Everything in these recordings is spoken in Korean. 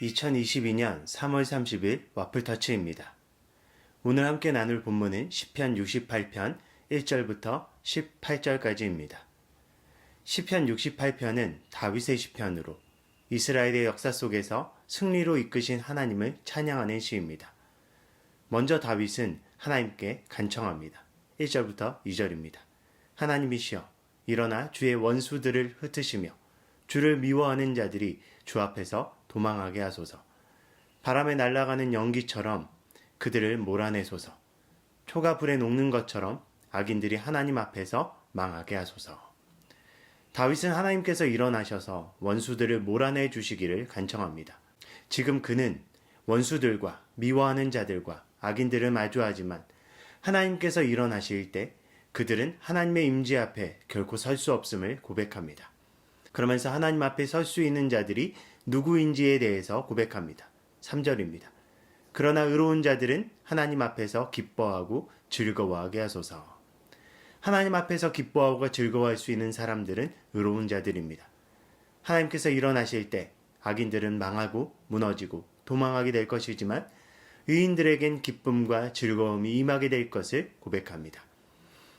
2022년 3월 30일 와플터치입니다. 오늘 함께 나눌 본문은 시편 68편 1절부터 18절까지입니다. 시편 68편은 다윗의 시편으로 이스라엘의 역사 속에서 승리로 이끄신 하나님을 찬양하는 시입니다. 먼저 다윗은 하나님께 간청합니다. 1절부터 2절입니다. 하나님이시여 일어나 주의 원수들을 흩으시며 주를 미워하는 자들이 주 앞에서 도망하게 하소서. 바람에 날아가는 연기처럼 그들을 몰아내소서. 초가 불에 녹는 것처럼 악인들이 하나님 앞에서 망하게 하소서. 다윗은 하나님께서 일어나셔서 원수들을 몰아내 주시기를 간청합니다. 지금 그는 원수들과 미워하는 자들과 악인들을 마주하지만 하나님께서 일어나실 때 그들은 하나님의 임재 앞에 결코 설 수 없음을 고백합니다. 그러면서 하나님 앞에 설 수 있는 자들이 누구인지에 대해서 고백합니다. 3절입니다. 그러나 의로운 자들은 하나님 앞에서 기뻐하고 즐거워하게 하소서. 하나님 앞에서 기뻐하고 즐거워할 수 있는 사람들은 의로운 자들입니다. 하나님께서 일어나실 때 악인들은 망하고 무너지고 도망하게 될 것이지만 의인들에겐 기쁨과 즐거움이 임하게 될 것을 고백합니다.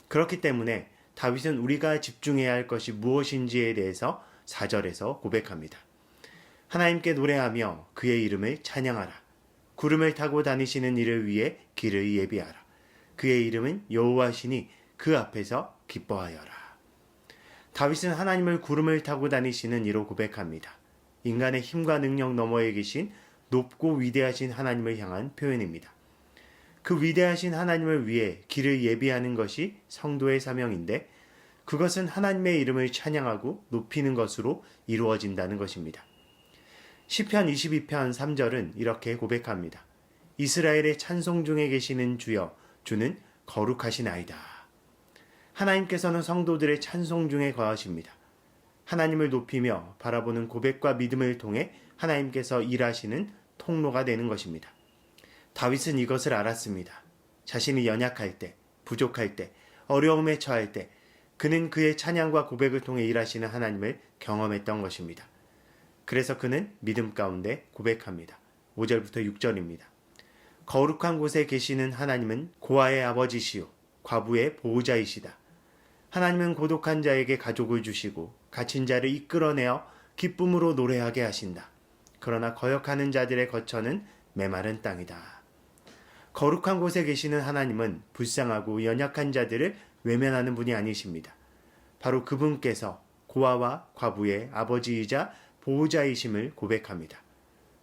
그렇기 때문에 다윗은 우리가 집중해야 할 것이 무엇인지에 대해서 4절에서 고백합니다. 하나님께 노래하며 그의 이름을 찬양하라. 구름을 타고 다니시는 이를 위해 길을 예비하라. 그의 이름은 여호와시니 그 앞에서 기뻐하여라. 다윗은 하나님을 구름을 타고 다니시는 이로 고백합니다. 인간의 힘과 능력 너머에 계신 높고 위대하신 하나님을 향한 표현입니다. 그 위대하신 하나님을 위해 길을 예비하는 것이 성도의 사명인데 그것은 하나님의 이름을 찬양하고 높이는 것으로 이루어진다는 것입니다. 시편 22편 3절은 이렇게 고백합니다. 이스라엘의 찬송 중에 계시는 주여 주는 거룩하시나이다. 하나님께서는 성도들의 찬송 중에 거하십니다. 하나님을 높이며 바라보는 고백과 믿음을 통해 하나님께서 일하시는 통로가 되는 것입니다. 다윗은 이것을 알았습니다. 자신이 연약할 때, 부족할 때, 어려움에 처할 때 그는 그의 찬양과 고백을 통해 일하시는 하나님을 경험했던 것입니다. 그래서 그는 믿음 가운데 고백합니다. 5절부터 6절입니다. 거룩한 곳에 계시는 하나님은 고아의 아버지시요 과부의 보호자이시다. 하나님은 고독한 자에게 가족을 주시고 갇힌 자를 이끌어내어 기쁨으로 노래하게 하신다. 그러나 거역하는 자들의 거처는 메마른 땅이다. 거룩한 곳에 계시는 하나님은 불쌍하고 연약한 자들을 외면하는 분이 아니십니다. 바로 그분께서 고아와 과부의 아버지이자 보호자이심을 고백합니다.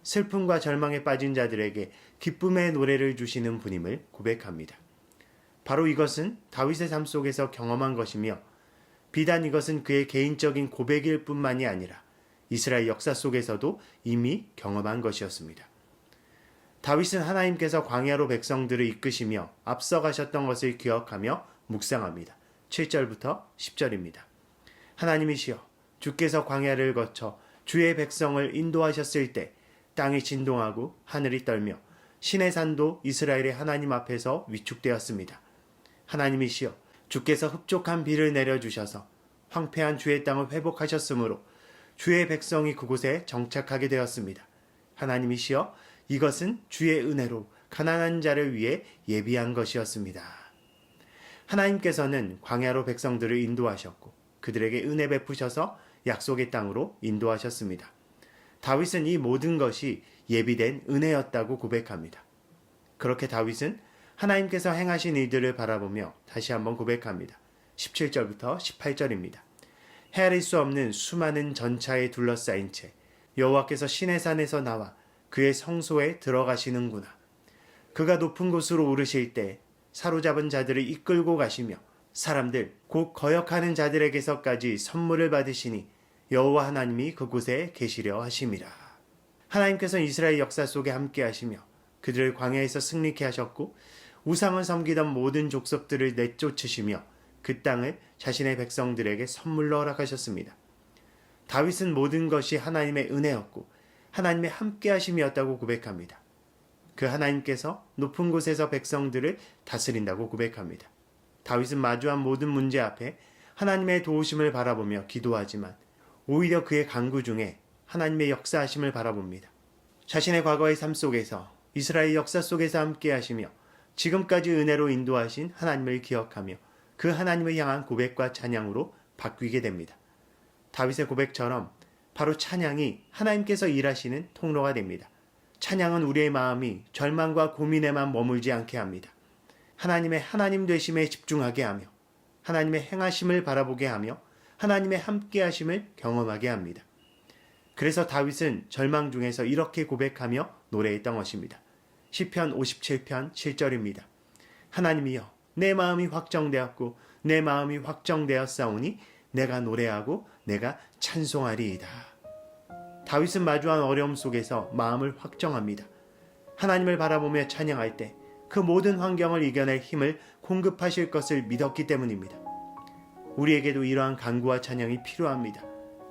슬픔과 절망에 빠진 자들에게 기쁨의 노래를 주시는 분임을 고백합니다. 바로 이것은 다윗의 삶 속에서 경험한 것이며 비단 이것은 그의 개인적인 고백일 뿐만이 아니라 이스라엘 역사 속에서도 이미 경험한 것이었습니다. 다윗은 하나님께서 광야로 백성들을 이끄시며 앞서가셨던 것을 기억하며 묵상합니다. 7절부터 10절입니다. 하나님이시여 주께서 광야를 거쳐 주의 백성을 인도하셨을 때 땅이 진동하고 하늘이 떨며 신의 산도 이스라엘의 하나님 앞에서 위축되었습니다. 하나님이시여 주께서 흡족한 비를 내려주셔서 황폐한 주의 땅을 회복하셨으므로 주의 백성이 그곳에 정착하게 되었습니다. 하나님이시여 이것은 주의 은혜로 가난한 자를 위해 예비한 것이었습니다. 하나님께서는 광야로 백성들을 인도하셨고 그들에게 은혜 베푸셔서 약속의 땅으로 인도하셨습니다. 다윗은 이 모든 것이 예비된 은혜였다고 고백합니다. 그렇게 다윗은 하나님께서 행하신 일들을 바라보며 다시 한번 고백합니다. 17절부터 18절입니다. 헤아릴 수 없는 수많은 전차에 둘러싸인 채 여호와께서 신의 산에서 나와 그의 성소에 들어가시는구나. 그가 높은 곳으로 오르실 때 사로잡은 자들을 이끌고 가시며 사람들 곧 거역하는 자들에게서까지 선물을 받으시니 여호와 하나님이 그곳에 계시려 하심이라. 하나님께서 이스라엘 역사 속에 함께 하시며 그들을 광야에서 승리케 하셨고 우상을 섬기던 모든 족속들을 내쫓으시며 그 땅을 자신의 백성들에게 선물로 허락하셨습니다. 다윗은 모든 것이 하나님의 은혜였고 하나님의 함께 하심이었다고 고백합니다. 그 하나님께서 높은 곳에서 백성들을 다스린다고 고백합니다. 다윗은 마주한 모든 문제 앞에 하나님의 도우심을 바라보며 기도하지만 오히려 그의 간구 중에 하나님의 역사하심을 바라봅니다. 자신의 과거의 삶 속에서 이스라엘 역사 속에서 함께 하시며 지금까지 은혜로 인도하신 하나님을 기억하며 그 하나님을 향한 고백과 찬양으로 바뀌게 됩니다. 다윗의 고백처럼 바로 찬양이 하나님께서 일하시는 통로가 됩니다. 찬양은 우리의 마음이 절망과 고민에만 머물지 않게 합니다. 하나님의 하나님 되심에 집중하게 하며 하나님의 행하심을 바라보게 하며 하나님의 함께하심을 경험하게 합니다. 그래서 다윗은 절망 중에서 이렇게 고백하며 노래했던 것입니다. 시편 57편 7절입니다. 하나님이여 내 마음이 확정되었고 내 마음이 확정되었사오니 내가 노래하고 내가 찬송하리이다. 다윗은 마주한 어려움 속에서 마음을 확정합니다. 하나님을 바라보며 찬양할 때 그 모든 환경을 이겨낼 힘을 공급하실 것을 믿었기 때문입니다. 우리에게도 이러한 간구와 찬양이 필요합니다.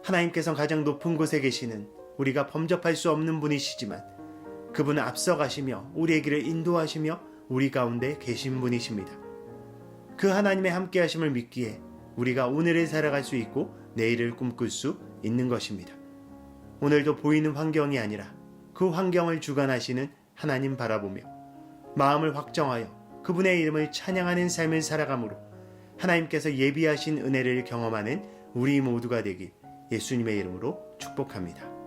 하나님께서 가장 높은 곳에 계시는 우리가 범접할 수 없는 분이시지만 그분은 앞서가시며 우리의 길을 인도하시며 우리 가운데 계신 분이십니다. 그 하나님의 함께하심을 믿기에 우리가 오늘을 살아갈 수 있고 내일을 꿈꿀 수 있는 것입니다. 오늘도 보이는 환경이 아니라 그 환경을 주관하시는 하나님 바라보며 마음을 확정하여 그분의 이름을 찬양하는 삶을 살아가므로 하나님께서 예비하신 은혜를 경험하는 우리 모두가 되길 예수님의 이름으로 축복합니다.